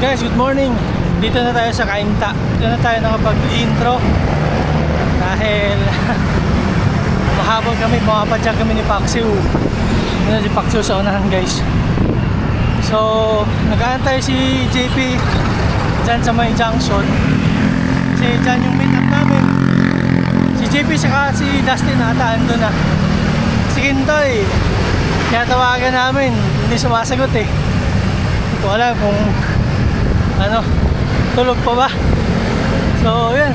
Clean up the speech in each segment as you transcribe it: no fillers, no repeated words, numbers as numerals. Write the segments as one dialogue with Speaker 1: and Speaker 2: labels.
Speaker 1: Guys, good morning. Dito na tayo sa Cainta. Dito na tayo nakapag-intro dahil mahabol kami, bumapadyak kami ni Paxiu. Ano si Paxiu sa unahan, guys. So, nag-aantay si JP dyan sa may junction. Kasi dyan yung meet up namin. Si JP saka si Dustin ata ando na. Si Kintoy, kaya tawagan namin, hindi sumasagot eh. Hindi ko alam kung ano, tulog pa ba. So yun,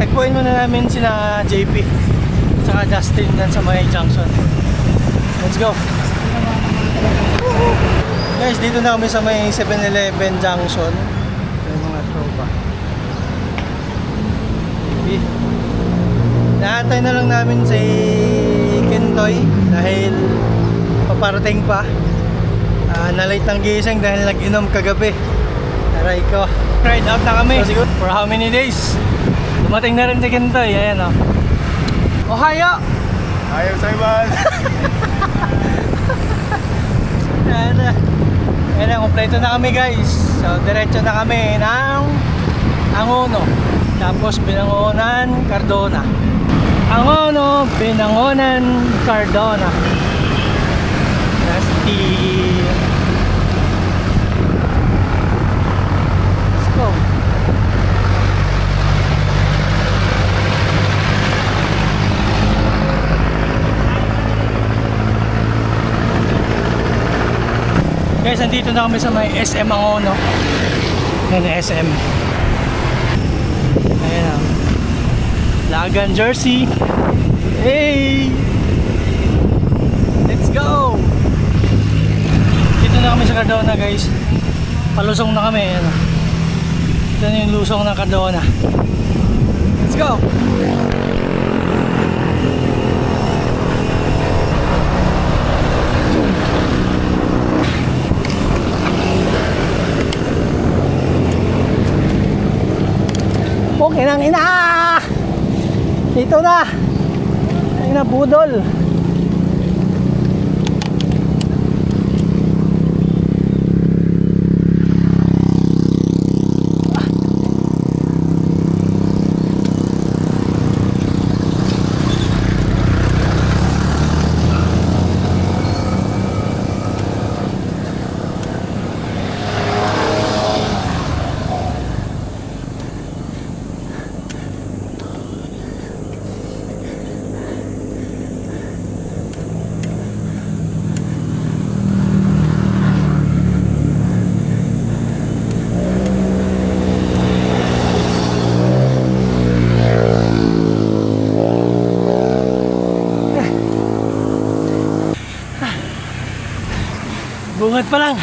Speaker 1: tagpuin muna namin sina JP saka Justin dyan sa may junction. Let's go. Guys, dito na kami sa may 7-Eleven junction. May mga tropa. JP, naantay na lang namin si Kintoy dahil paparating pa. Na-late ng gising dahil nag-inom kagabi. Aray ko. Ride out na kami. So, siguro, for how many days? Dumating na rin si Kintoy. Ayan o. Ohio!
Speaker 2: Ayaw sa'yo ba?
Speaker 1: Ayan na. Ayan na, kompleto na kami guys. So, diretso na kami ng Angono. Tapos, Binangonan, Cardona. Angono, Binangonan, Cardona. That's the... Let's go. Guys, nandito na kami sa may SM Angono. Yan, SM. Ayan o. Lagan jersey. Hey! Let's go! Dito na kami sa Cardona guys. Palusong na kami. Ano? Ito na yung lusong ng Cardona. Let's go! Okay nang ina! Dito na! Ay na budol! Bungat pa lang.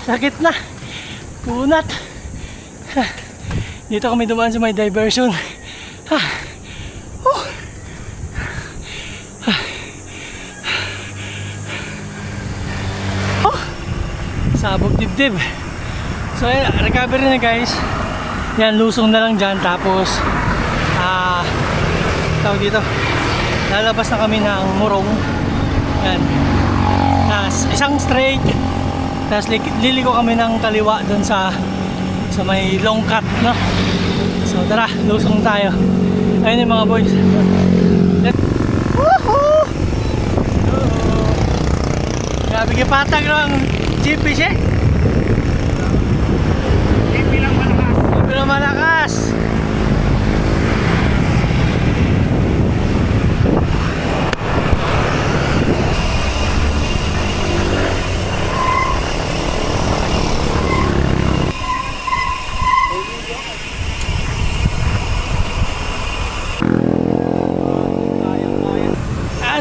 Speaker 1: Sakit na. Punat. Dito kami dumaan sa may diversion. Sabog dibdib. So recovery na guys. Yan, lusong na lang dyan. Tapos tawag dito, lalabas na kami ng Morong. Yan, isang straight. Tapos liliko kami ng kaliwa dun sa may long cut, no? So tara, lusong tayo. Ayun yung mga boys. Woohoo! Grabe kipatag ng GP siya. GP lang malakas. GP lang malakas.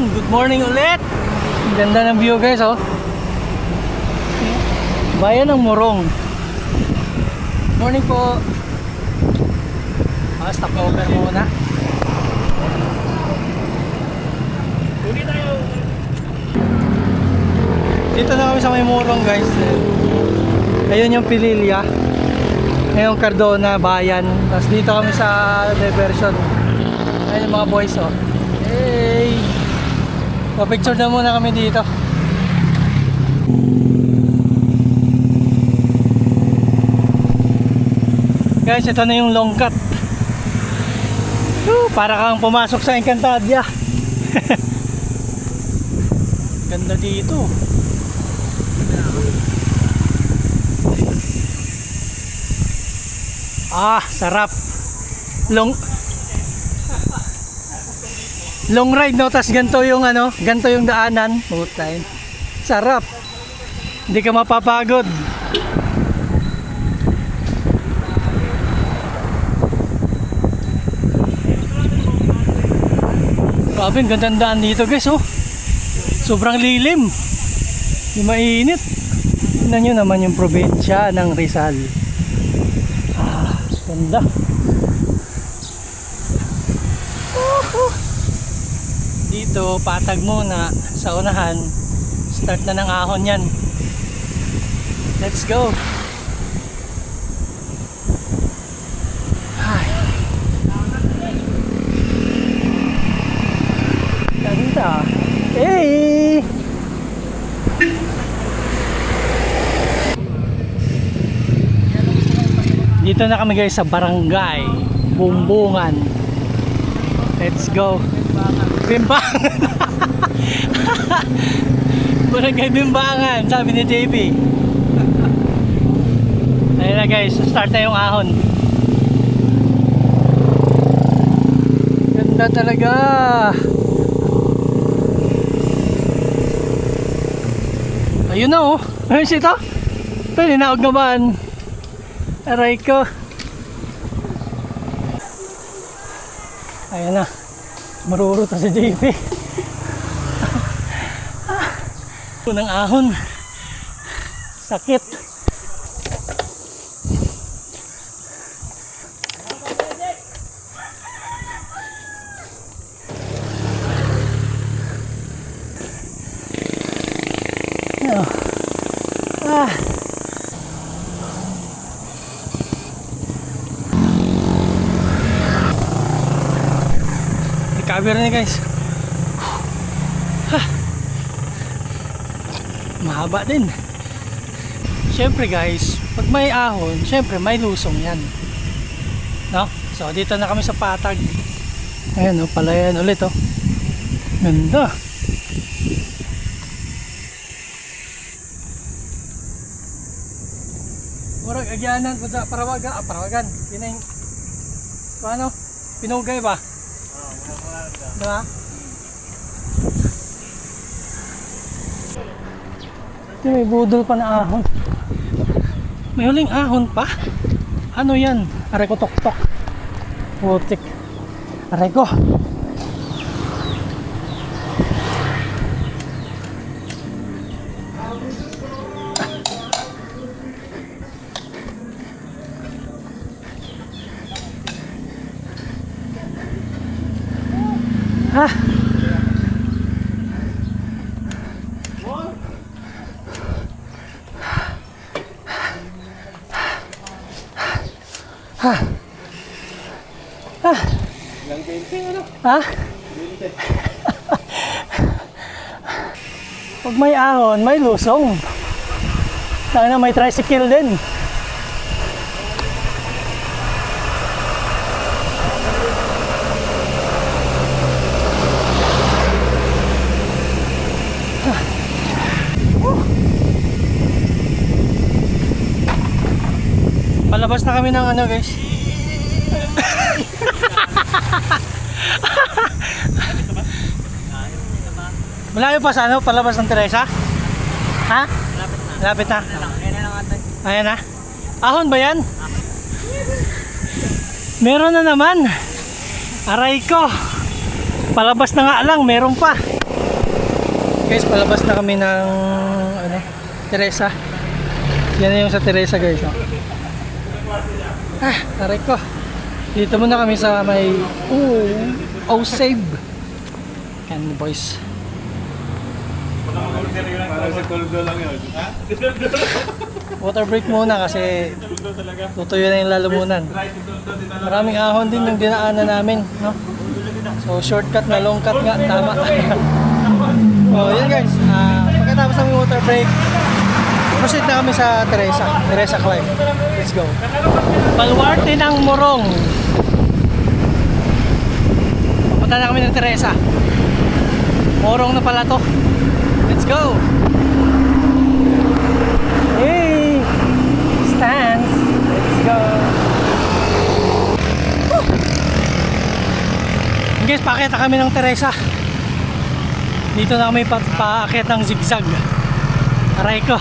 Speaker 1: Good morning ulit. Ganda ng view guys, oh. Bayan ng Morong. Morning po. Stop over muna. Dito na kami sa may Morong guys. Ayun yung Pililya. Ayun yung Cardona, Bayan. Tapos dito kami sa diversion. Ayun yung mga boys, oh. Hey! So, picture na muna kami dito. Guys, ito na yung long cut. Para kang pumasok sa Encantadia. Ganda dito. Sarap. Long ride, no? Tas ganito yung ganito yung daanan. Putain. Sarap. Hindi ka mapapagod. Grabe, ang gandang daan dito, guys, oh. Sobrang lilim. Yung mainit. Tingnan nyo naman yung probinsya ng Rizal. Ganda. Dito, patag muna sa unahan. Start na ng ahon yan. Let's go. Ganda. Hey! Dito na kami guys sa Barangay Bumbungan. Let's go. Bimbangan. Barangay Bimbangan, sabi ni JB. Ayun na guys, start na yung ahon. Ganda talaga. Ayun na, oh. Ayun siya ito. Ito, ninaog naman. Aray ko. Ayan na. Maruruta si JP. Unang ahon. Sakit. Recover na guys. Mahaba din. Siyempre guys, pag may ahon, siyempre may lusong yan, no? So dito na kami sa patag. Ayan, oh, palayan ulit, oh. Ganda. Murag agyanan ko sa parawagan. Kinay paano? Pinugay ba? Diba? May budol pa na ahon. May huling ahon pa? Ano yan? Aray ko tok-tok. Putik. Aray ko. Pag may ahon, may lusong. Sana may tricycle din. Palabas na kami ng guys. Malayo pa sa palabas ng Teresa? Ha? Lapit na. Ayan na. Ahon ba yan? Meron na naman. Aray ko. Palabas na nga lang, meron pa. Guys, palabas na kami ng Teresa. Yan na yung sa Teresa guys. Aray ko. Dito muna kami sa may save. Can boys.
Speaker 2: Para sa tuldo lang yun. Ha?
Speaker 1: Water break muna kasi tutuyo na yung lalamunan. Maraming ahon din yung dinaanan namin, no? So shortcut na long cut nga, tama. So yun guys, pagkatapos ng water break, Proceed na kami sa Teresa Climb. Let's go. Baluarte ng Morong. Punta na kami ng Teresa. Morong na pala to. Let's go. Hey! Stance. Let's go. Woo! Guys, paakit na kami ng Teresa. Dito na kami paakit ng zigzag. Aray ko.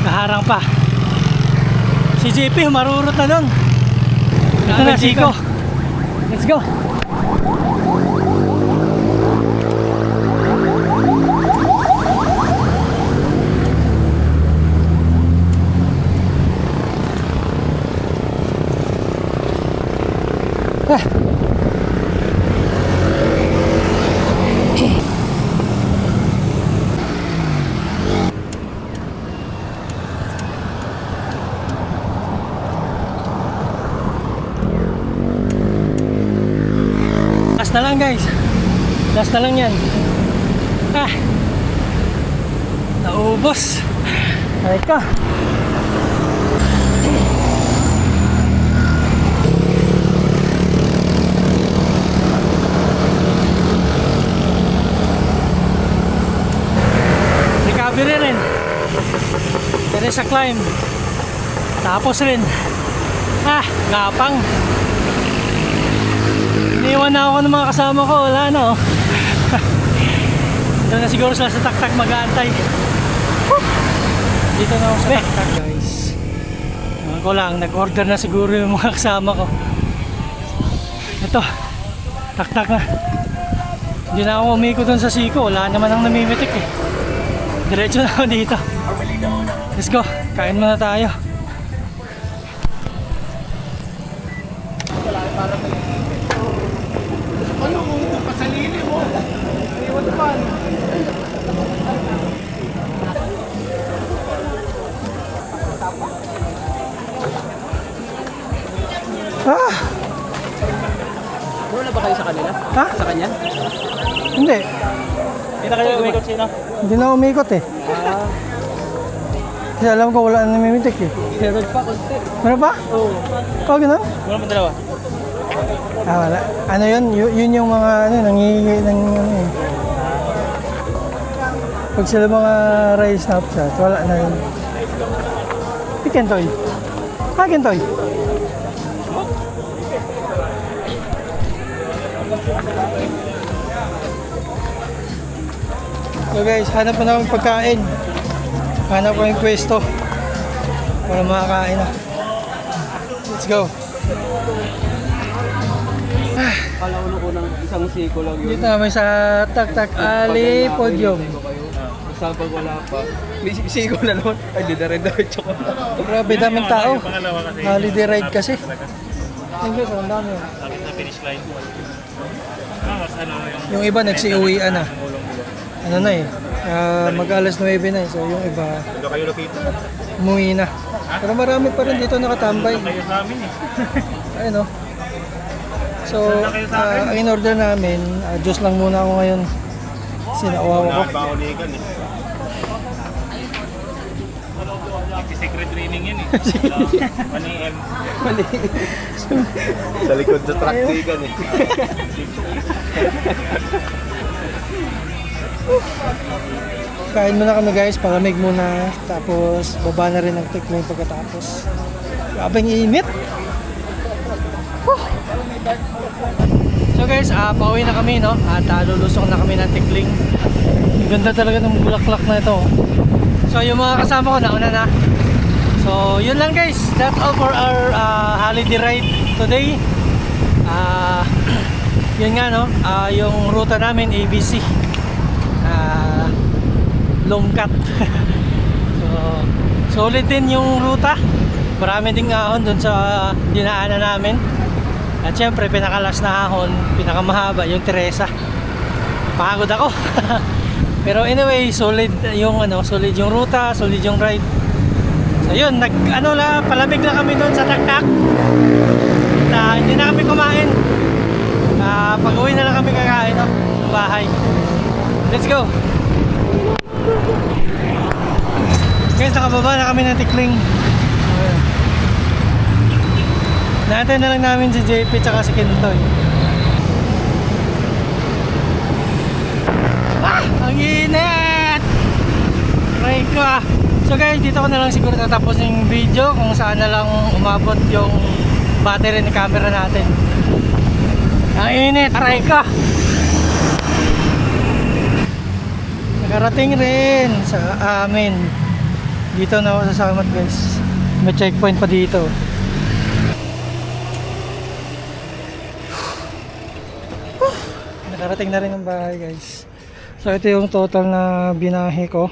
Speaker 1: Naharang pa. Si JP marurot na doon. Ito na Siko. Let's go. Last na lang guys. Last na lang yan. Naubos. Ay ka. Recovery rin. Teresa Climb. Tapos rin. Gapang. Iniwan na ako ng mga kasama ko, wala na oh. Doon na siguro sila sa taktak mag-aantay. Dito na ako sa taktak guys. Ko lang, nag-order na siguro yung mga kasama ko. Ito, taktak na. Hindi na ako umikot doon sa Siko, wala naman ang namimitik eh. Diretso na ako dito. Let's go, kain muna tayo.
Speaker 3: Puro na ba kayo sa kanila?
Speaker 1: Ha?
Speaker 3: Sa kanya?
Speaker 1: Hindi.
Speaker 3: Hindi na kayo umikot sino?
Speaker 1: Hindi na umikot eh. Kasi alam ko wala na namimitik eh.
Speaker 3: Meron pa, konti.
Speaker 1: Meron pa?
Speaker 3: Oo.
Speaker 1: Oh, gano'n?
Speaker 3: Meron pa dalawa?
Speaker 1: Wala. Ano yun? Yun yung mga nangihingi ng ano eh. Pag sila mga Ray Snapchat, wala na yun. Kentoy. Kentoy. So guys, hanap na akong pagkain. Hanap ko yung pwesto para makakain na. Let's go.
Speaker 3: Kala ulo ko ng isang siko lang yun.
Speaker 1: Dito namin sa Taktak Ali Podium.
Speaker 3: Saan pag wala pa. May siko na naman. Ay, di na rin diretso ko.
Speaker 1: Grabe daming tao. Holiday ride kasi. Thank you, ang dami.
Speaker 2: Sakit na finish line.
Speaker 1: Yung iba nagsiuwian na. Ano na eh. Mag-alas 9 na eh. So yung iba
Speaker 2: Hindi kayo located.
Speaker 1: umuwi na. Pero marami pa rin dito nakatambay.
Speaker 2: Kayo sa amin eh.
Speaker 1: Ayun o. So, ang in-order namin, Diyos lang muna ako ngayon. Sinauwawa ko.
Speaker 2: Bauligan eh. Secret training yan eh. 1 AM. Sa likod sa truck tigan eh.
Speaker 1: Kain muna kami guys, palamig muna. Tapos, baba na rin ang tikling pagkatapos. Grabing init. So guys, pauwi na kami no. At lulusong na kami ng tikling. Ang ganda talaga ng bulaklak na ito. So yung mga kasama ko nauna na. So yun lang guys. That's all for our holiday ride today. Yun nga no. Yung ruta namin ABC. Longkat. So solid din yung ruta. Marami ding ahon dun sa dinaanan namin. At syempre pinakalas na ahon, pinakamahaba yung Teresa. Pagod ako. Pero anyway, solid yung solid yung ruta, solid yung ride. So yun, palamig na kami doon sa Taktak. Hindi na kami kumain. Pag-uwi na lang kami kakain sa bahay. Let's go. Guys, nakababa na kami ng Tikling. Ayan. Natin na lang namin si JP tsaka si Kintoy. Ang init! Try ko ah. So guys, dito ko na lang siguro tatapos yung video kung saan na lang umabot yung battery ni camera natin. Ang init! Try ko! Nakarating rin sa amin. Dito na ako sa Samat guys. May checkpoint pa dito. Nakarating na rin ang bahay guys. So ito yung total na binahe ko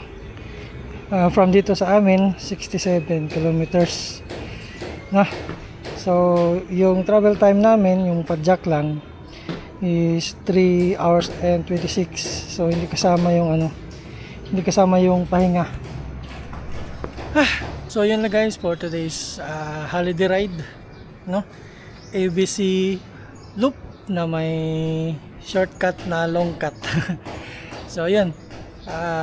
Speaker 1: from dito sa amin 67 kilometers na. So yung travel time namin, yung padjak lang is 3 hours and 26. So hindi kasama yung hindi kasama yung pahinga. So yun na guys for today's holiday ride, no? ABC loop na may shortcut na long cut. So yun,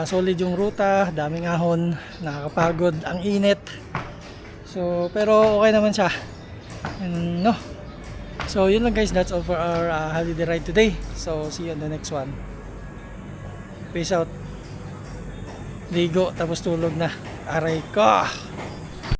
Speaker 1: solid yung ruta, daming ahon, nakakapagod, ang init. So pero okay naman siya. And, no. So yun lang guys, that's all for our holiday ride today. So see you on the next one. Peace out. Ligo tapos tulog na. Aray ko.